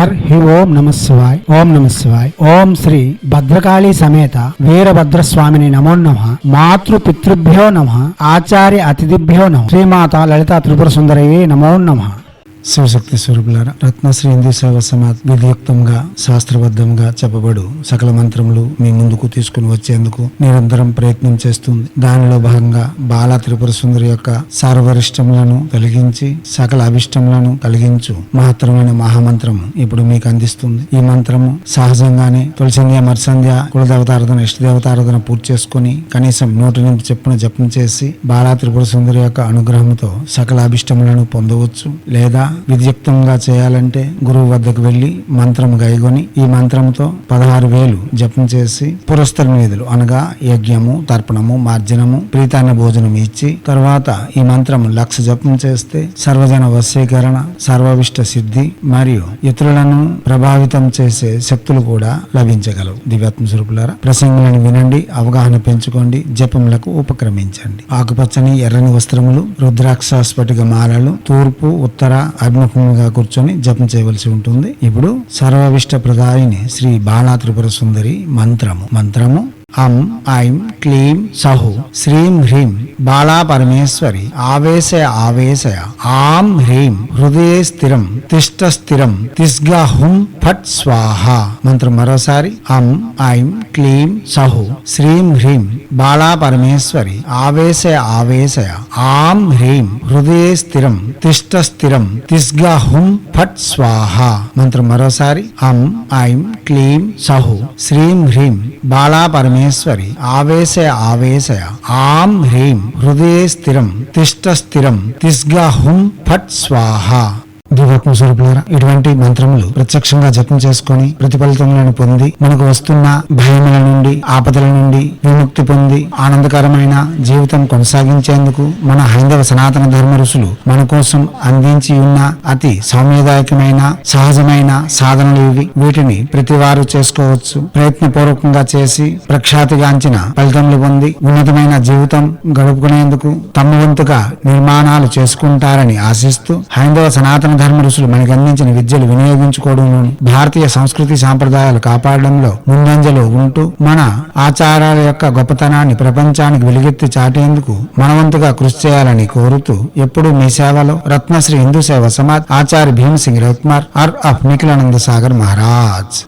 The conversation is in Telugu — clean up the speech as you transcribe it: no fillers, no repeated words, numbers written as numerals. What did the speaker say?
హి ఓం నమ శివాయ్. ఓం నమ శివాయ్. ఓం శ్రీ భద్రకాళీ సమేత వీరభద్రస్వామిని నమో నమః. మాతృ పితృభ్యో నమః. ఆచార్య అతిథిభ్యో నమః. శ్రీమాత లలితా త్రిపుర సుందరయే నమో నమః. శివశక్తి స్వరూపులారా, రత్నశ్రీ హిందూ సేవా సమాజ్ విధియుక్తంగా శాస్త్రబద్ధంగా చెప్పబడు సకల మంత్రములు మీ ముందుకు తీసుకుని వచ్చేందుకు నిరంతరం ప్రయత్నం చేస్తుంది. దానిలో భాగంగా బాలా త్రిపుర సుందరి యొక్క సర్వరిష్టములను తొలగించి సకల అభిష్టములను కలిగించు మహత్తరమైన మహామంత్రము ఇప్పుడు మీకు అందిస్తుంది. ఈ మంత్రము సహజంగానే తులసింధ్య మర్సంధ్య కులదేవతారాధన ఇష్టదేవతారాధన పూర్తి చేసుకుని కనీసం 108 చెప్పున జపం చేసి బాలా త్రిపుర సుందరి యొక్క అనుగ్రహంతో సకల అభిష్టములను పొందవచ్చు. లేదా విధియుక్తంగా చేయాలంటే గురువు వద్దకు వెళ్లి మంత్రం గైగొని ఈ మంత్రంతో 16,000 జపం చేసి పురస్కరణ విధులు అనగా యజ్ఞము, తర్పణము, మార్జనము, ప్రీతాన్న భోజనం ఇచ్చి తర్వాత ఈ మంత్రం 1,00,000 జపం చేస్తే సర్వజన వశీకరణ, సర్వవిష్ట సిద్ధి మరియు ఇతరులను ప్రభావితం చేసే శక్తులు కూడా లభించగలవు. దివ్యాత్మ స్వరూపులారా, ప్రసంగులను వినండి, అవగాహన పెంచుకోండి, జపములకు ఉపక్రమించండి. ఆకుపచ్చని ఎర్రని వస్త్రములు, రుద్రాక్ష స్ఫటిక మాలలు, తూర్పు ఉత్తర అభిముఖంగా కూర్చొని జపం చేయవలసి ఉంటుంది. ఇప్పుడు సర్వవిష్ట ప్రదాయిని శ్రీ బాలా త్రిపుర సుందరి మంత్రము అం ఐం క్లీం సహు శ్రీం హ్రీం బాలా పరమేశ్వరి ఆవేశయ ఆం హ్రీం హృదయ స్థిరం తిష్ట స్థిరం తిస్గా హుం ఫట్ స్వాహ. మంత్రం మరోసారి అం ఐం క్లీం సహు శ్రీం హ్రీం బాలా పరమేశ్వరి ఆవేశయ ఆం హ్రీం హృదయ స్థిరం తిష్ట స్థిరం తిస్గా హుం ఫట్ స్వాహ. మంత్రం మరోసారి అం ఐం క్లీం సహు శ్రీం హ్రీం బాలా పరమేశ్వరి ఆవేశయ ఆం హ్రీం హృదయ స్థిరం తిష్ట స్థిరం తిస్గా హుం ఫట్ స్వాహ. దివ్యాత్మ స్వరూపులారా, ఇటువంటి మంత్రములు ప్రత్యక్షంగా జపం చేసుకుని ప్రతిఫలితములను పొంది మనకు వస్తున్న భయముల నుండి ఆపదల నుండి విముక్తి పొంది ఆనందకరమైన జీవితం కొనసాగించేందుకు మన హైందవ సనాతన ధర్మ ఋషులు మన కోసం అందించి ఉన్న అతి సౌమ్యదాయకమైన సహజమైన సాధనలు ఇవి. వీటిని ప్రతివారు చేసుకోవచ్చు. ప్రయత్నపూర్వకంగా చేసి ప్రఖ్యాతిగాంచిన ఫలితములు పొంది ఉన్నతమైన జీవితం గడుపుకునేందుకు తమ వంతుగా నిర్మాణాలు చేసుకుంటారని ఆశిస్తూ హైందవ సనాతన ధర్మ ఋషులు మనకు అందించిన విద్యలు వినియోగించుకోవడంలోను భారతీయ సంస్కృతి సాంప్రదాయాలు కాపాడడంలో ముందంజలో ఉంటూ మన ఆచారాల యొక్క గొప్పతనాన్ని ప్రపంచానికి వెలుగెత్తి చాటేందుకు మనవంతుగా కృషి చేయాలని కోరుతూ ఎప్పుడూ మీ సేవలో రత్నశ్రీ హిందూ సేవా సమాజ్ ఆచార్య భీమసింగ్ రవికుమార్ ఆర్ ఆఫ్ నిఖిలానంద సాగర్ మహారాజ్.